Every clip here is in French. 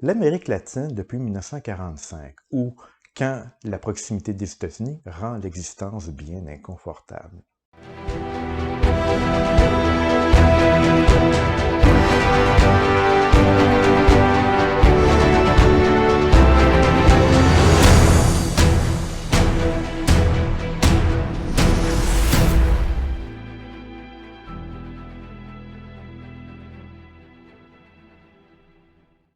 L'Amérique latine depuis 1945, ou quand la proximité des États-Unis rend l'existence bien inconfortable.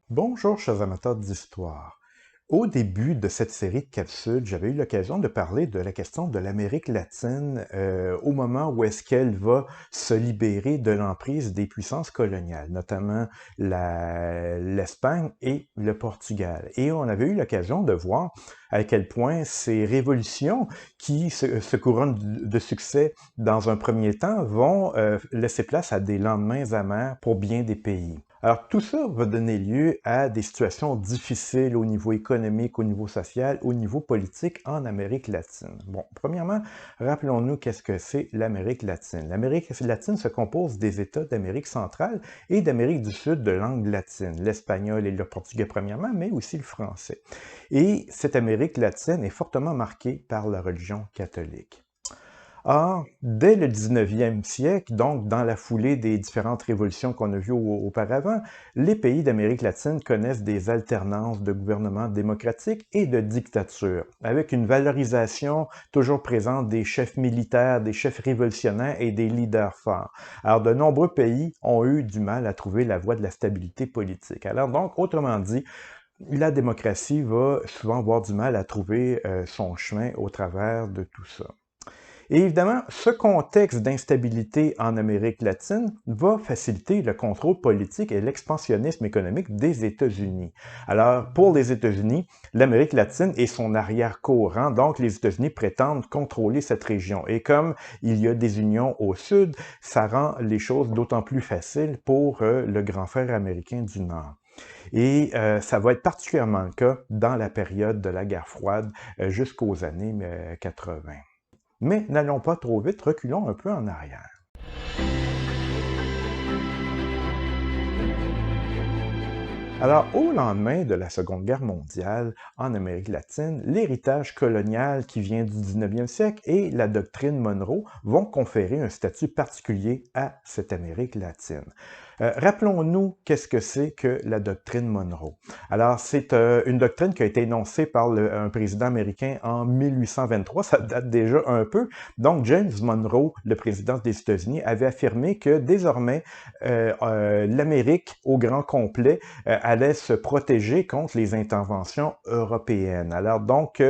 Bonjour chers amateurs d'histoire. Au début de cette série de capsules, j'avais eu l'occasion de parler de la question de l'Amérique latine au moment où est-ce qu'elle va se libérer de l'emprise des puissances coloniales, notamment l'Espagne et le Portugal. Et on avait eu l'occasion de voir à quel point ces révolutions qui se couronnent de succès dans un premier temps vont laisser place à des lendemains amers pour bien des pays. Alors, tout ça va donner lieu à des situations difficiles au niveau économique, au niveau social, au niveau politique en Amérique latine. Bon, premièrement, rappelons-nous qu'est-ce que c'est l'Amérique latine. L'Amérique latine se compose des États d'Amérique centrale et d'Amérique du Sud de langue latine, l'espagnol et le portugais premièrement, mais aussi le français. Et cette Amérique latine est fortement marquée par la religion catholique. Or, dès le 19e siècle, donc dans la foulée des différentes révolutions qu'on a vues auparavant, les pays d'Amérique latine connaissent des alternances de gouvernements démocratiques et de dictatures, avec une valorisation toujours présente des chefs militaires, des chefs révolutionnaires et des leaders forts. Alors, de nombreux pays ont eu du mal à trouver la voie de la stabilité politique. Alors donc, autrement dit, la démocratie va souvent avoir du mal à trouver son chemin au travers de tout ça. Et évidemment, ce contexte d'instabilité en Amérique latine va faciliter le contrôle politique et l'expansionnisme économique des États-Unis. Alors, pour les États-Unis, l'Amérique latine est son arrière-cour, donc les États-Unis prétendent contrôler cette région. Et comme il y a des unions au sud, ça rend les choses d'autant plus faciles pour le grand frère américain du Nord. Et ça va être particulièrement le cas dans la période de la guerre froide jusqu'aux années 80. Mais n'allons pas trop vite, reculons un peu en arrière. Alors, au lendemain de la Seconde Guerre mondiale, en Amérique latine, l'héritage colonial qui vient du 19e siècle et la doctrine Monroe vont conférer un statut particulier à cette Amérique latine. Rappelons-nous qu'est-ce que c'est que la doctrine Monroe. Alors, c'est une doctrine qui a été énoncée par un président américain en 1823, ça date déjà un peu. Donc, James Monroe, le président des États-Unis, avait affirmé que désormais, l'Amérique au grand complet allait se protéger contre les interventions européennes. Alors donc,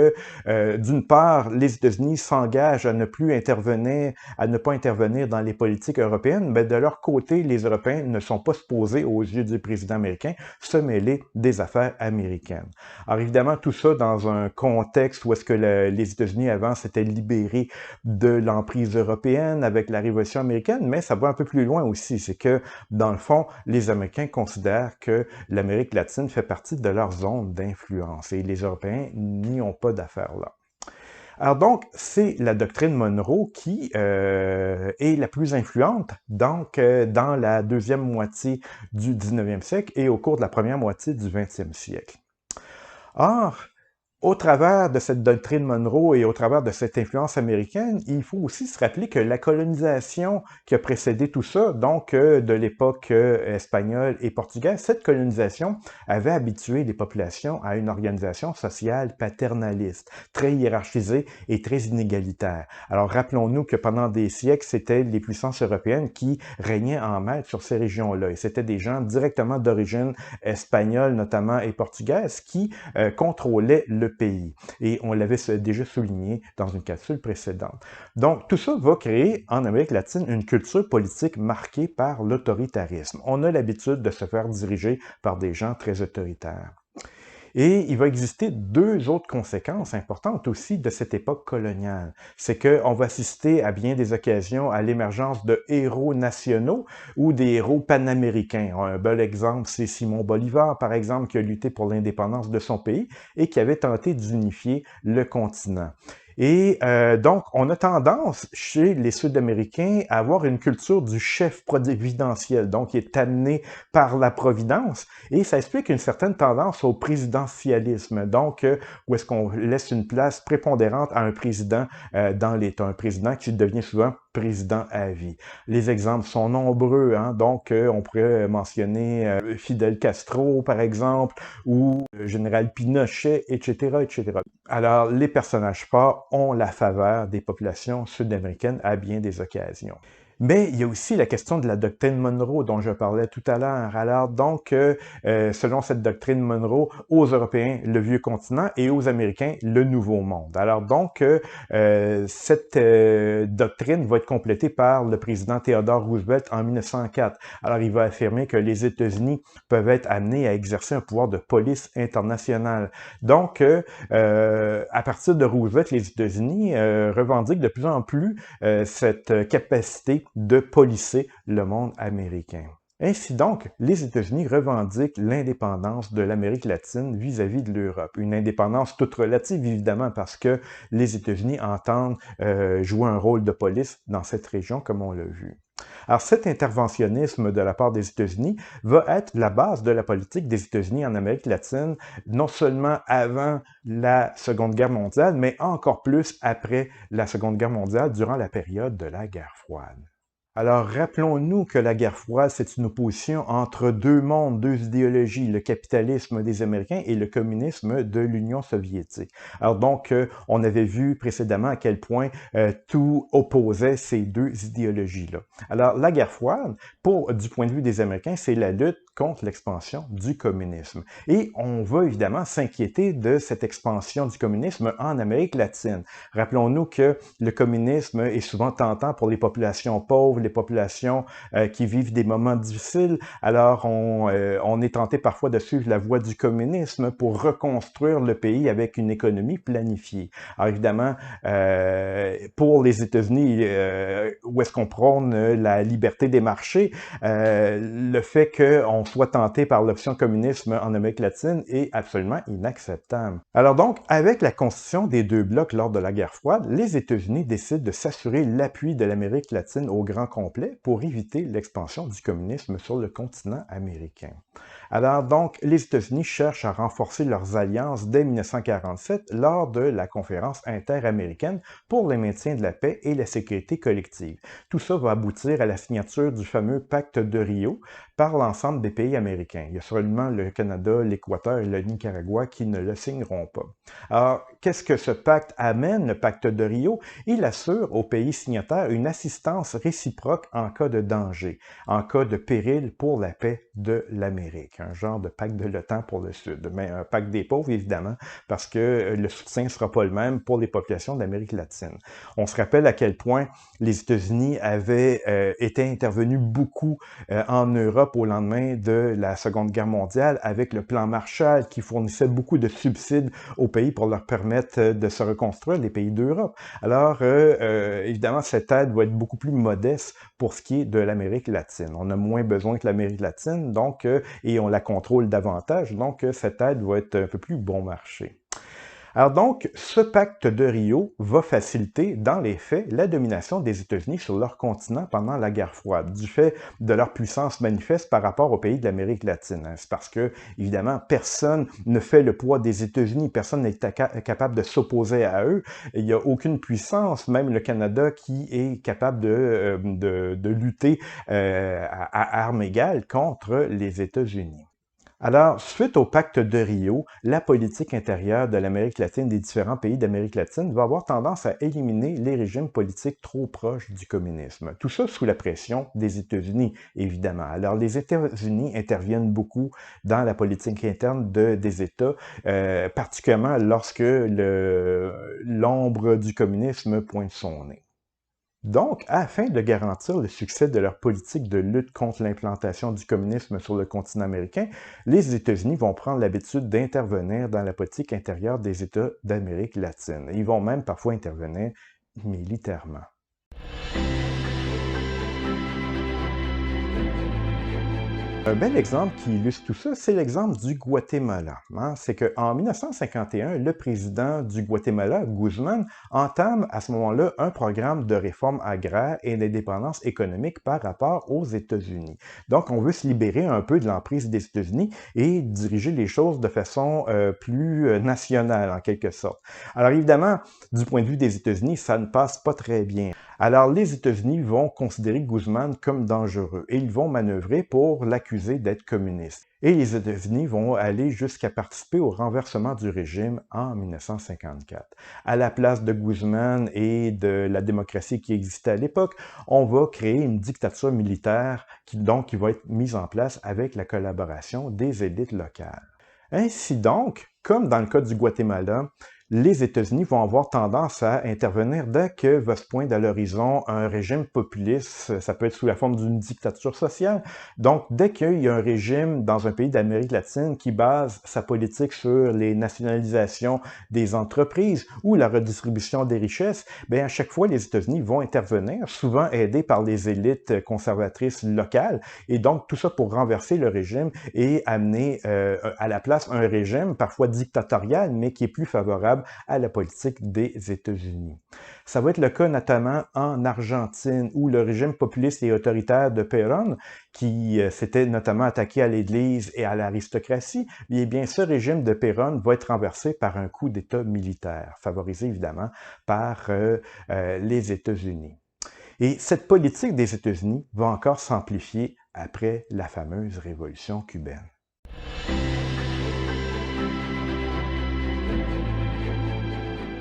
d'une part, les États-Unis s'engagent à ne plus intervenir, à ne pas intervenir dans les politiques européennes, mais de leur côté, les Européens ne sont pas supposés, aux yeux du président américain, se mêler des affaires américaines. Alors évidemment, tout ça dans un contexte où est-ce que les États-Unis avant s'étaient libérés de l'emprise européenne avec la Révolution américaine, mais ça va un peu plus loin aussi. C'est que, dans le fond, les Américains considèrent que l'Amérique latine fait partie de leur zone d'influence et les Européens n'y ont pas d'affaires là. Alors donc, c'est la doctrine Monroe qui est la plus influente donc, dans la deuxième moitié du 19e siècle et au cours de la première moitié du 20e siècle. Or, au travers de cette doctrine Monroe et au travers de cette influence américaine, il faut aussi se rappeler que la colonisation qui a précédé tout ça, donc de l'époque espagnole et portugaise, cette colonisation avait habitué les populations à une organisation sociale paternaliste, très hiérarchisée et très inégalitaire. Alors rappelons-nous que pendant des siècles, c'était les puissances européennes qui régnaient en maître sur ces régions-là. Et c'était des gens directement d'origine espagnole notamment et portugaise qui contrôlaient le pays. Et on l'avait déjà souligné dans une capsule précédente. Donc, tout ça va créer en Amérique latine une culture politique marquée par l'autoritarisme. On a l'habitude de se faire diriger par des gens très autoritaires. Et il va exister deux autres conséquences importantes aussi de cette époque coloniale. C'est qu'on va assister à bien des occasions à l'émergence de héros nationaux ou des héros panaméricains. Un bel exemple, c'est Simon Bolivar, par exemple, qui a lutté pour l'indépendance de son pays et qui avait tenté d'unifier le continent. Et donc, on a tendance, chez les Sud-Américains, à avoir une culture du chef providentiel, donc qui est amené par la providence, et ça explique une certaine tendance au présidentialisme, donc où est-ce qu'on laisse une place prépondérante à un président dans l'État, un président qui devient souvent président à vie. Les exemples sont nombreux, hein? Donc on pourrait mentionner Fidel Castro, par exemple, ou le général Pinochet, etc., etc. Alors, les personnages forts ont la faveur des populations sud-américaines à bien des occasions. Mais il y a aussi la question de la doctrine Monroe dont je parlais tout à l'heure. Alors donc, selon cette doctrine Monroe, aux Européens, le vieux continent et aux Américains, le nouveau monde. Alors donc, cette doctrine va être complétée par le président Theodore Roosevelt en 1904. Alors il va affirmer que les États-Unis peuvent être amenés à exercer un pouvoir de police internationale. Donc, à partir de Roosevelt, les États-Unis revendiquent de plus en plus cette capacité de policer le monde américain. Ainsi donc, les États-Unis revendiquent l'indépendance de l'Amérique latine vis-à-vis de l'Europe. Une indépendance toute relative, évidemment, parce que les États-Unis entendent jouer un rôle de police dans cette région, comme on l'a vu. Alors cet interventionnisme de la part des États-Unis va être la base de la politique des États-Unis en Amérique latine, non seulement avant la Seconde Guerre mondiale, mais encore plus après la Seconde Guerre mondiale, durant la période de la guerre froide. Alors, rappelons-nous que la guerre froide, c'est une opposition entre deux mondes, deux idéologies, le capitalisme des Américains et le communisme de l'Union soviétique. Alors donc, on avait vu précédemment à quel point tout opposait ces deux idéologies-là. Alors, la guerre froide, du point de vue des Américains, c'est la lutte contre l'expansion du communisme. Et on va évidemment s'inquiéter de cette expansion du communisme en Amérique latine. Rappelons-nous que le communisme est souvent tentant pour les populations pauvres, les populations qui vivent des moments difficiles. Alors, on est tenté parfois de suivre la voie du communisme pour reconstruire le pays avec une économie planifiée. Alors, évidemment, pour les États-Unis, où est-ce qu'on prône la liberté des marchés, le fait qu'on soit tenté par l'option communisme en Amérique latine est absolument inacceptable. Alors donc, avec la constitution des deux blocs lors de la guerre froide, les États-Unis décident de s'assurer l'appui de l'Amérique latine au grand complet pour éviter l'expansion du communisme sur le continent américain. Alors donc, les États-Unis cherchent à renforcer leurs alliances dès 1947 lors de la conférence interaméricaine pour le maintien de la paix et la sécurité collective. Tout ça va aboutir à la signature du fameux pacte de Rio par l'ensemble des pays américains. Il y a seulement le Canada, l'Équateur et le Nicaragua qui ne le signeront pas. Alors, qu'est-ce que ce pacte amène, le pacte de Rio? Il assure aux pays signataires une assistance réciproque en cas de danger, en cas de péril pour la paix de l'Amérique. Un genre de pacte de l'OTAN pour le Sud, mais un pacte des pauvres, évidemment, parce que le soutien ne sera pas le même pour les populations d'Amérique latine. On se rappelle à quel point les États-Unis avaient été intervenus beaucoup en Europe au lendemain de la Seconde Guerre mondiale avec le plan Marshall qui fournissait beaucoup de subsides aux pays pour leur permettre de se reconstruire, les pays d'Europe. Alors, évidemment, cette aide va être beaucoup plus modeste pour ce qui est de l'Amérique latine. On a moins besoin que l'Amérique latine, donc, et on la contrôle davantage, donc cette aide va être un peu plus bon marché. Alors donc, ce pacte de Rio va faciliter, dans les faits, la domination des États-Unis sur leur continent pendant la guerre froide, du fait de leur puissance manifeste par rapport aux pays de l'Amérique latine. C'est parce que, évidemment, personne ne fait le poids des États-Unis, personne n'est capable de s'opposer à eux. Il n'y a aucune puissance, même le Canada, qui est capable de lutter à armes égales contre les États-Unis. Alors, suite au pacte de Rio, la politique intérieure de l'Amérique latine, des différents pays d'Amérique latine, va avoir tendance à éliminer les régimes politiques trop proches du communisme. Tout ça sous la pression des États-Unis, évidemment. Alors, les États-Unis interviennent beaucoup dans la politique interne des États, particulièrement lorsque l'ombre du communisme pointe son nez. Donc, afin de garantir le succès de leur politique de lutte contre l'implantation du communisme sur le continent américain, les États-Unis vont prendre l'habitude d'intervenir dans la politique intérieure des États d'Amérique latine. Ils vont même parfois intervenir militairement. Un bel exemple qui illustre tout ça, c'est l'exemple du Guatemala, hein. C'est qu'en 1951, le président du Guatemala, Guzman, entame à ce moment-là un programme de réforme agraire et d'indépendance économique par rapport aux États-Unis. Donc, on veut se libérer un peu de l'emprise des États-Unis et diriger les choses de façon plus nationale, en quelque sorte. Alors, évidemment, du point de vue des États-Unis, ça ne passe pas très bien. Alors, les États-Unis vont considérer Guzman comme dangereux et ils vont manœuvrer pour l'accuser d'être communiste. Et les États-Unis vont aller jusqu'à participer au renversement du régime en 1954. À la place de Guzman et de la démocratie qui existait à l'époque, on va créer une dictature militaire qui va être mise en place avec la collaboration des élites locales. Ainsi donc, comme dans le cas du Guatemala, les États-Unis vont avoir tendance à intervenir dès que va se poindre à l'horizon un régime populiste, ça peut être sous la forme d'une dictature sociale. Donc, dès qu'il y a un régime dans un pays d'Amérique latine qui base sa politique sur les nationalisations des entreprises ou la redistribution des richesses, bien, à chaque fois, les États-Unis vont intervenir, souvent aidés par les élites conservatrices locales, et donc tout ça pour renverser le régime et amener à la place un régime parfois dictatorial, mais qui est plus favorable à la politique des États-Unis. Ça va être le cas notamment en Argentine, où le régime populiste et autoritaire de Perón, qui s'était notamment attaqué à l'Église et à l'aristocratie, eh bien, ce régime de Perón va être renversé par un coup d'État militaire, favorisé évidemment par les États-Unis. Et cette politique des États-Unis va encore s'amplifier après la fameuse révolution cubaine.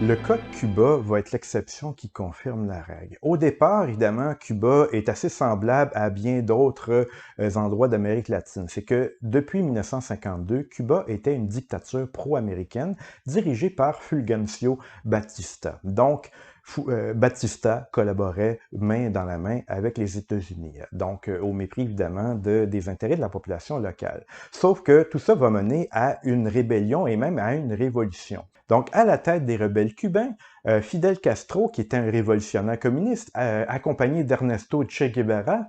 Le cas de Cuba va être l'exception qui confirme la règle. Au départ, évidemment, Cuba est assez semblable à bien d'autres endroits d'Amérique latine. C'est que depuis 1952, Cuba était une dictature pro-américaine dirigée par Fulgencio Batista. Donc, Batista collaborait main dans la main avec les États-Unis, donc au mépris évidemment des intérêts de la population locale. Sauf que tout ça va mener à une rébellion et même à une révolution. Donc, à la tête des rebelles cubains, Fidel Castro, qui était un révolutionnaire communiste, accompagné d'Ernesto Che Guevara,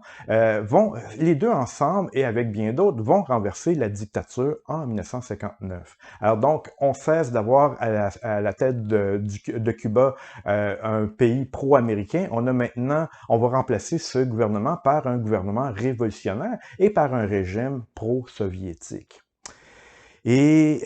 les deux ensemble et avec bien d'autres, vont renverser la dictature en 1959. Alors donc, on cesse d'avoir à la tête de Cuba un pays pro-américain. On va remplacer ce gouvernement par un gouvernement révolutionnaire et par un régime pro-soviétique. Et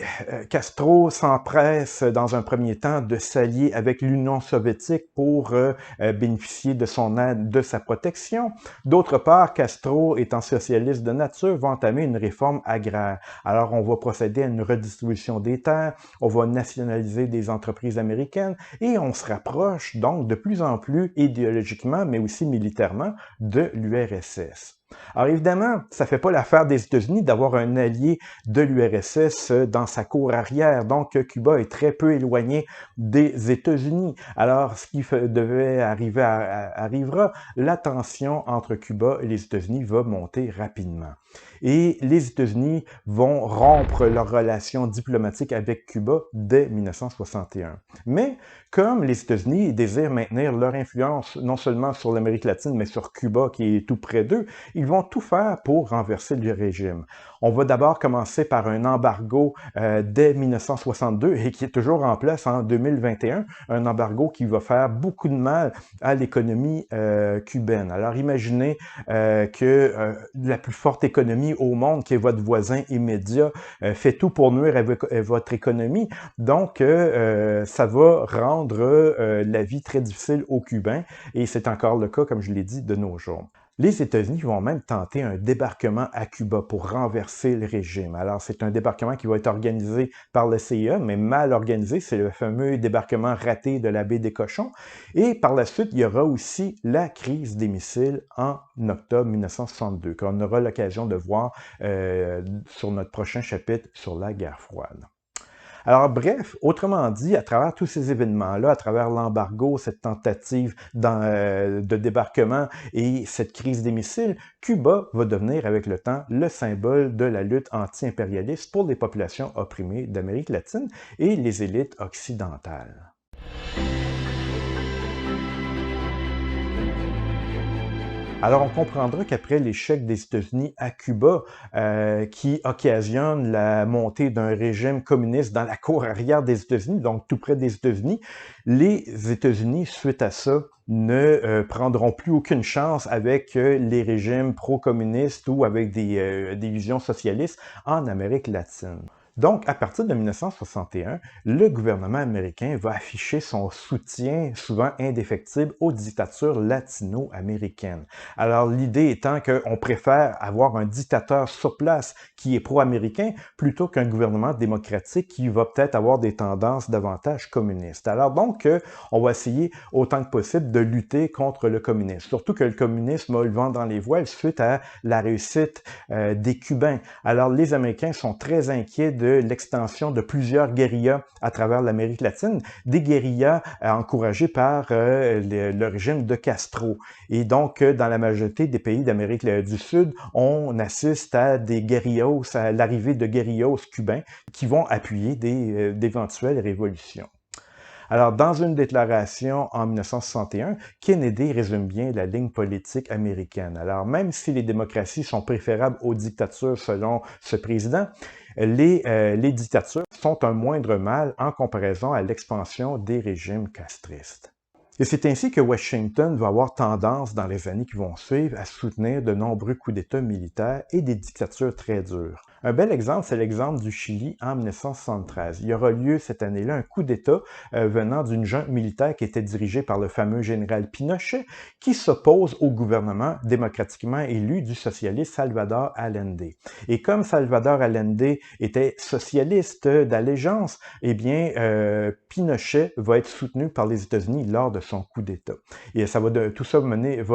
Castro s'empresse dans un premier temps de s'allier avec l'Union soviétique pour bénéficier de son aide, de sa protection. D'autre part, Castro, étant socialiste de nature, va entamer une réforme agraire. Alors, on va procéder à une redistribution des terres, on va nationaliser des entreprises américaines et on se rapproche donc de plus en plus idéologiquement, mais aussi militairement, de l'URSS. Alors évidemment, ça ne fait pas l'affaire des États-Unis d'avoir un allié de l'URSS dans sa cour arrière, donc Cuba est très peu éloigné des États-Unis. Alors ce qui devait arriver arrivera, la tension entre Cuba et les États-Unis va monter rapidement. Et les États-Unis vont rompre leurs relations diplomatiques avec Cuba dès 1961. Mais comme les États-Unis désirent maintenir leur influence non seulement sur l'Amérique latine, mais sur Cuba qui est tout près d'eux, ils vont tout faire pour renverser le régime. On va d'abord commencer par un embargo dès 1962 et qui est toujours en place en 2021, un embargo qui va faire beaucoup de mal à l'économie cubaine. Alors imaginez que la plus forte économie au monde, qui est votre voisin immédiat, fait tout pour nuire à votre économie. Donc, ça va rendre la vie très difficile aux Cubains et c'est encore le cas, comme je l'ai dit, de nos jours. Les États-Unis vont même tenter un débarquement à Cuba pour renverser le régime. Alors, c'est un débarquement qui va être organisé par le CIA, mais mal organisé. C'est le fameux débarquement raté de la baie des Cochons. Et par la suite, il y aura aussi la crise des missiles en octobre 1962, qu'on aura l'occasion de voir sur notre prochain chapitre sur la guerre froide. Alors bref, autrement dit, à travers tous ces événements-là, à travers l'embargo, cette tentative de débarquement et cette crise des missiles, Cuba va devenir avec le temps le symbole de la lutte anti-impérialiste pour les populations opprimées d'Amérique latine et les élites occidentales. Alors, on comprendra qu'après l'échec des États-Unis à Cuba, qui occasionne la montée d'un régime communiste dans la cour arrière des États-Unis, donc tout près des États-Unis, les États-Unis, suite à ça, ne prendront plus aucune chance avec les régimes pro-communistes ou avec des visions socialistes en Amérique latine. Donc, à partir de 1961, le gouvernement américain va afficher son soutien, souvent indéfectible, aux dictatures latino-américaines. Alors, l'idée étant qu'on préfère avoir un dictateur sur place qui est pro-américain plutôt qu'un gouvernement démocratique qui va peut-être avoir des tendances davantage communistes. Alors donc, on va essayer autant que possible de lutter contre le communisme. Surtout que le communisme a le vent dans les voiles suite à la réussite des Cubains. Alors, les Américains sont très inquiets de l'extension de plusieurs guérillas à travers l'Amérique latine, des guérillas encouragées par le régime de Castro. Et donc, dans la majorité des pays d'Amérique du Sud, on assiste à des guérillas, à l'arrivée de guérillas cubains qui vont appuyer d'éventuelles révolutions. Alors, dans une déclaration en 1961, Kennedy résume bien la ligne politique américaine. Alors, même si les démocraties sont préférables aux dictatures selon ce président, les dictatures sont un moindre mal en comparaison à l'expansion des régimes castristes. Et c'est ainsi que Washington va avoir tendance, dans les années qui vont suivre, à soutenir de nombreux coups d'État militaires et des dictatures très dures. Un bel exemple, c'est l'exemple du Chili en 1973. Il y aura lieu cette année-là un coup d'État venant d'une junte militaire qui était dirigée par le fameux général Pinochet, qui s'oppose au gouvernement démocratiquement élu du socialiste Salvador Allende. Et comme Salvador Allende était socialiste d'allégeance, eh bien, Pinochet va être soutenu par les États-Unis lors de son coup d'État. Et tout ça va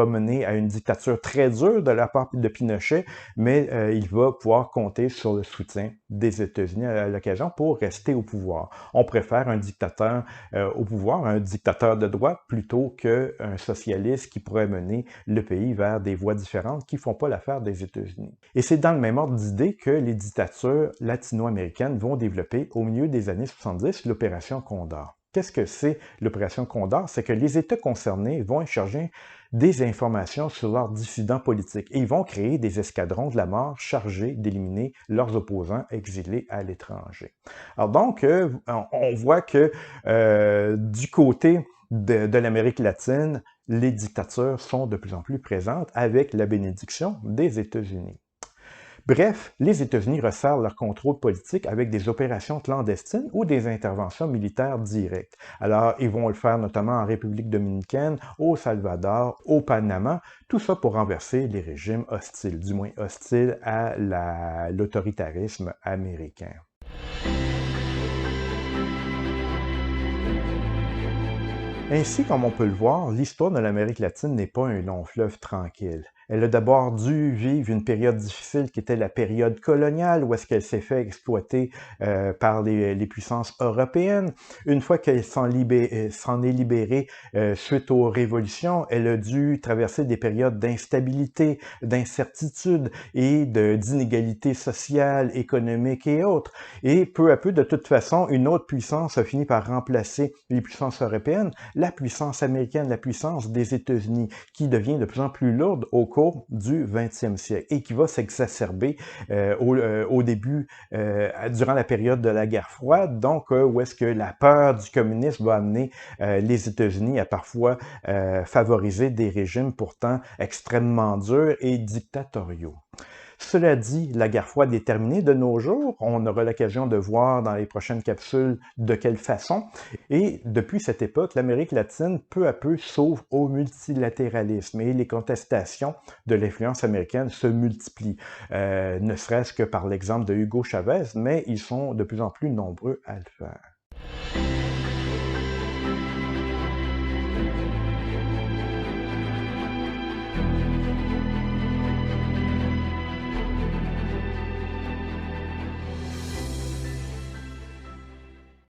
mener à une dictature très dure de la part de Pinochet, mais il va pouvoir compter sur le soutien des États-Unis à l'occasion pour rester au pouvoir. On préfère un dictateur au pouvoir, un dictateur de droite, plutôt qu'un socialiste qui pourrait mener le pays vers des voies différentes qui ne font pas l'affaire des États-Unis. Et c'est dans le même ordre d'idée que les dictatures latino-américaines vont développer au milieu des années 70 l'opération Condor. Qu'est-ce que c'est l'opération Condor? C'est que les États concernés vont échanger des informations sur leurs dissidents politiques et ils vont créer des escadrons de la mort chargés d'éliminer leurs opposants exilés à l'étranger. Alors donc, on voit que du côté de l'Amérique latine, les dictatures sont de plus en plus présentes avec la bénédiction des États-Unis. Bref, les États-Unis resserrent leur contrôle politique avec des opérations clandestines ou des interventions militaires directes. Alors, ils vont le faire notamment en République dominicaine, au Salvador, au Panama, tout ça pour renverser les régimes hostiles, du moins hostiles à l'autoritarisme américain. Ainsi, comme on peut le voir, l'histoire de l'Amérique latine n'est pas un long fleuve tranquille. Elle a d'abord dû vivre une période difficile qui était la période coloniale, où est-ce qu'elle s'est fait exploiter par les puissances européennes. Une fois qu'elle s'en est libérée suite aux révolutions, elle a dû traverser des périodes d'instabilité, d'incertitude et d'inégalité sociale, économique et autres. Et peu à peu, de toute façon, une autre puissance a fini par remplacer les puissances européennes, la puissance américaine, la puissance des États-Unis, qui devient de plus en plus lourde au cours du 20e siècle et qui va s'exacerber au début, durant la période de la guerre froide, donc où est-ce que la peur du communisme va amener les États-Unis à parfois favoriser des régimes pourtant extrêmement durs et dictatoriaux. Cela dit, la guerre froide est terminée de nos jours. On aura l'occasion de voir dans les prochaines capsules de quelle façon. Et depuis cette époque, l'Amérique latine, peu à peu, s'ouvre au multilatéralisme et les contestations de l'influence américaine se multiplient. Ne serait-ce que par l'exemple de Hugo Chavez, mais ils sont de plus en plus nombreux à le faire.